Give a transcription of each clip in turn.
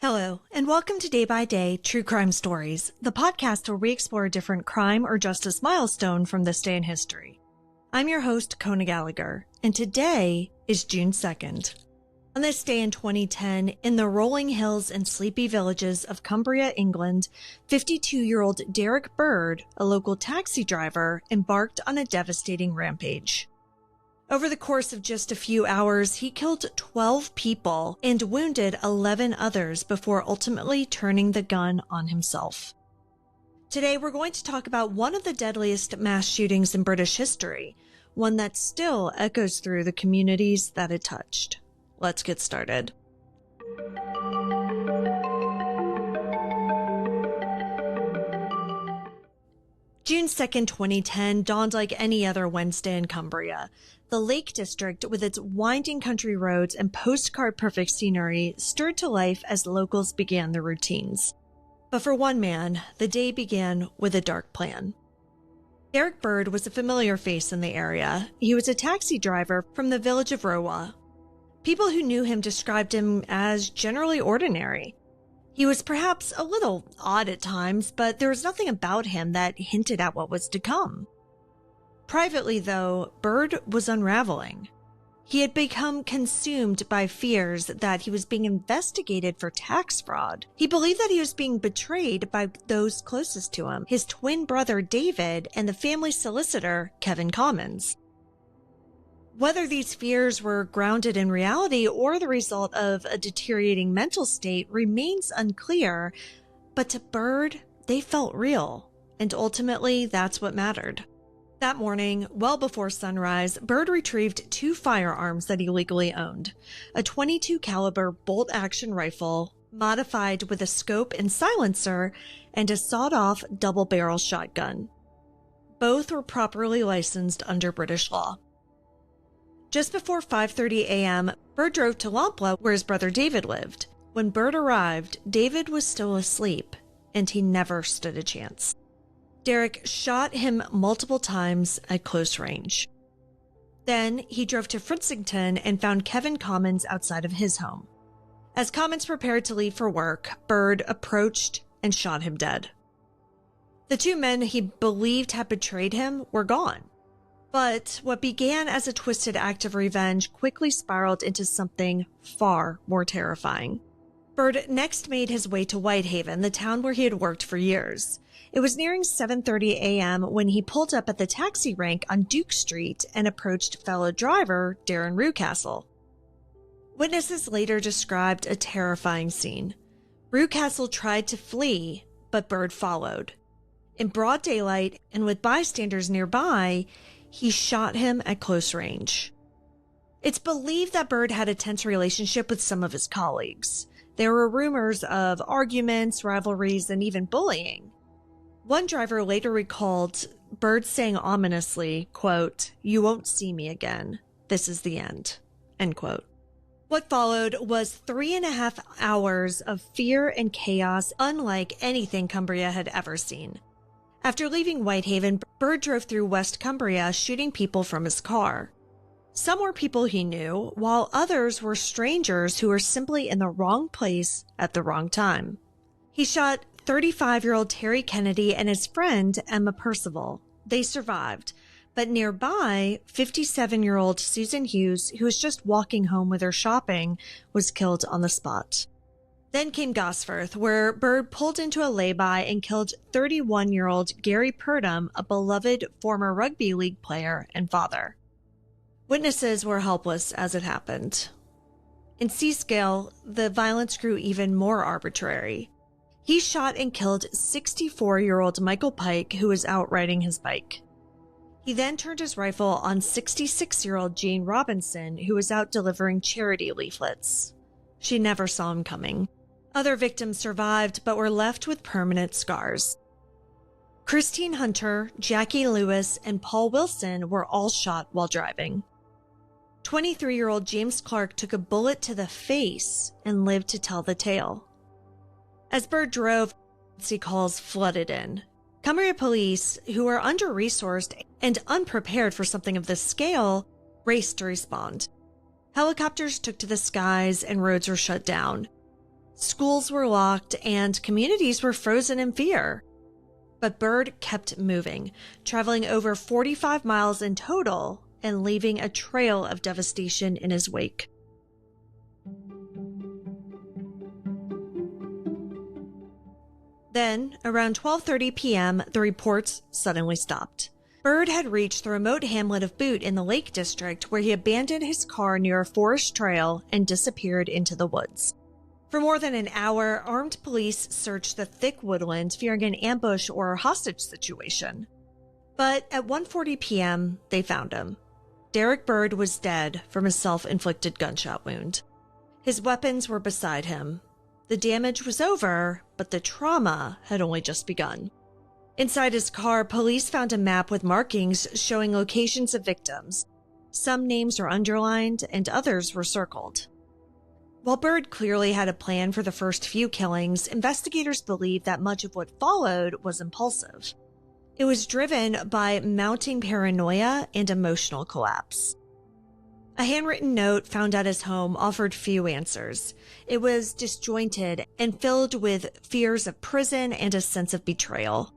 Hello, and welcome to Day by Day True Crime Stories, the podcast where we explore a different crime or justice milestone from this day in history. I'm your host, Kona Gallagher, and today is June 2nd. On this day in 2010, in the rolling hills and sleepy villages of Cumbria, England, 52-year-old Derrick Bird, a local taxi driver, embarked on a devastating rampage. Over the course of just a few hours, he killed 12 people and wounded 11 others before ultimately turning the gun on himself. Today, we're going to talk about one of the deadliest mass shootings in British history, one that still echoes through the communities that it touched. Let's get started. June 2nd, 2010 dawned like any other Wednesday in Cumbria. The Lake District, with its winding country roads and postcard-perfect scenery, stirred to life as locals began their routines. But for one man, the day began with a dark plan. Derrick Bird was a familiar face in the area. He was a taxi driver from the village of Rowa. People who knew him described him as generally ordinary. He was perhaps a little odd at times, but there was nothing about him that hinted at what was to come. Privately, though, Bird was unraveling. He had become consumed by fears that he was being investigated for tax fraud. He believed that he was being betrayed by those closest to him, his twin brother David and the family solicitor Kevin Commons. Whether these fears were grounded in reality or the result of a deteriorating mental state remains unclear, but to Bird, they felt real, and ultimately that's what mattered. That morning, well before sunrise, Bird retrieved two firearms that he legally owned, a .22 caliber bolt-action rifle modified with a scope and silencer, and a sawed-off double-barrel shotgun. Both were properly licensed under British law. Just before 5:30 a.m., Bird drove to Cumbria, where his brother David lived. When Bird arrived, David was still asleep, and he never stood a chance. Derrick shot him multiple times at close range. Then he drove to Fritzington and found Kevin Commons outside of his home. As Commons prepared to leave for work, Bird approached and shot him dead. The two men he believed had betrayed him were gone. But what began as a twisted act of revenge quickly spiraled into something far more terrifying. Bird next made his way to Whitehaven, the town where he had worked for years. It was nearing 7:30 a.m. when he pulled up at the taxi rank on Duke Street and approached fellow driver Darren Rewcastle. Witnesses later described a terrifying scene. Rewcastle tried to flee, but Bird followed. In broad daylight and with bystanders nearby, he shot him at close range. It's believed that Bird had a tense relationship with some of his colleagues. There were rumors of arguments, rivalries, and even bullying. One driver later recalled Bird saying ominously, quote, "You won't see me again. This is the end," end quote. What followed was 3.5 hours of fear and chaos unlike anything Cumbria had ever seen. After leaving Whitehaven, Bird drove through West Cumbria, shooting people from his car. Some were people he knew, while others were strangers who were simply in the wrong place at the wrong time. He shot 35-year-old Terry Kennedy and his friend Emma Percival. They survived, but nearby, 57-year-old Susan Hughes, who was just walking home with her shopping, was killed on the spot. Then came Gosforth, where Bird pulled into a lay-by and killed 31-year-old Gary Purdom, a beloved former rugby league player and father. Witnesses were helpless as it happened. In Seascale, the violence grew even more arbitrary. He shot and killed 64-year-old Michael Pike, who was out riding his bike. He then turned his rifle on 66-year-old Jane Robinson, who was out delivering charity leaflets. She never saw him coming. Other victims survived, but were left with permanent scars. Christine Hunter, Jackie Lewis, and Paul Wilson were all shot while driving. 23-year-old James Clark took a bullet to the face and lived to tell the tale. As Bird drove, emergency calls flooded in. Cumbria police, who were under-resourced and unprepared for something of this scale, raced to respond. Helicopters took to the skies and roads were shut down. Schools were locked and communities were frozen in fear. But Bird kept moving, traveling over 45 miles in total and leaving a trail of devastation in his wake. Then, around 12:30 p.m., the reports suddenly stopped. Bird had reached the remote hamlet of Butte in the Lake District, where he abandoned his car near a forest trail and disappeared into the woods. For more than an hour, armed police searched the thick woodland, fearing an ambush or hostage situation. But at 1:40 p.m., they found him. Derrick Bird was dead from a self-inflicted gunshot wound. His weapons were beside him. The damage was over, but the trauma had only just begun. Inside his car, police found a map with markings showing locations of victims. Some names were underlined and others were circled. While Bird clearly had a plan for the first few killings, investigators believe that much of what followed was impulsive. It was driven by mounting paranoia and emotional collapse. A handwritten note found at his home offered few answers. It was disjointed and filled with fears of prison and a sense of betrayal.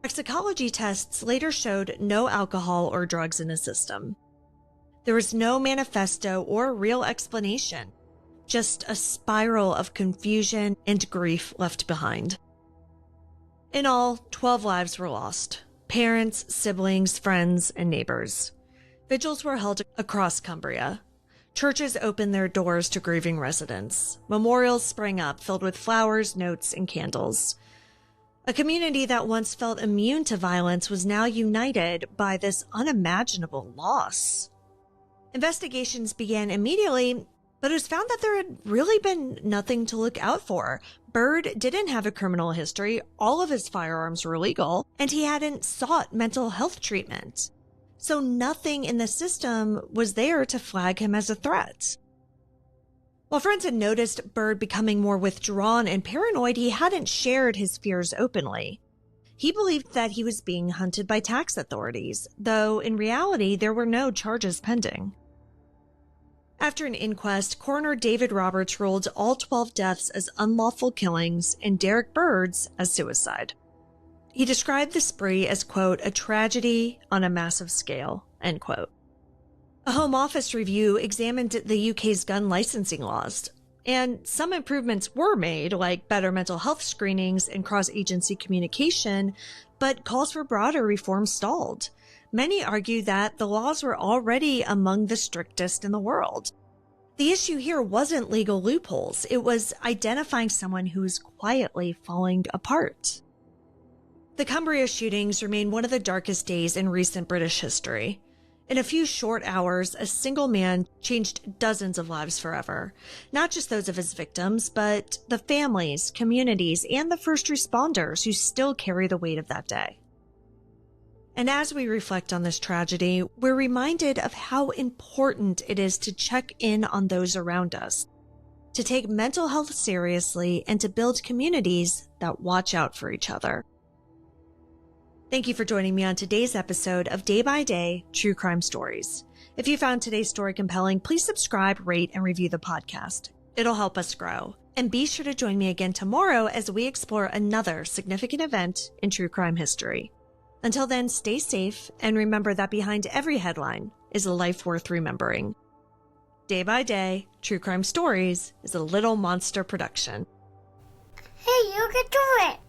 Toxicology tests later showed no alcohol or drugs in his system. There was no manifesto or real explanation, just a spiral of confusion and grief left behind. In all, 12 lives were lost: parents, siblings, friends, and neighbors. Vigils were held across Cumbria. Churches opened their doors to grieving residents. Memorials sprang up, filled with flowers, notes, and candles. A community that once felt immune to violence was now united by this unimaginable loss. Investigations began immediately, but it was found that there had really been nothing to look out for. Bird didn't have a criminal history, all of his firearms were legal, and he hadn't sought mental health treatment. So nothing in the system was there to flag him as a threat. While friends had noticed Bird becoming more withdrawn and paranoid, he hadn't shared his fears openly. He believed that he was being hunted by tax authorities, though in reality there were no charges pending. After an inquest, coroner David Roberts ruled all 12 deaths as unlawful killings and Derrick Bird's as suicide. He described the spree as, quote, a tragedy on a massive scale, end quote. A Home Office review examined the UK's gun licensing laws, and some improvements were made, like better mental health screenings and cross-agency communication, but calls for broader reform stalled. Many argue that the laws were already among the strictest in the world. The issue here wasn't legal loopholes. It was identifying someone who was quietly falling apart. The Cumbria shootings remain one of the darkest days in recent British history. In a few short hours, a single man changed dozens of lives forever. Not just those of his victims, but the families, communities, and the first responders who still carry the weight of that day. And as we reflect on this tragedy, we're reminded of how important it is to check in on those around us, to take mental health seriously, and to build communities that watch out for each other. Thank you for joining me on today's episode of Day by Day True Crime Stories. If you found today's story compelling, please subscribe, rate, and review the podcast. It'll help us grow. And be sure to join me again tomorrow as we explore another significant event in true crime history. Until then, stay safe and remember that behind every headline is a life worth remembering. Day by Day True Crime Stories is a Little Monster production. Hey, you can do it!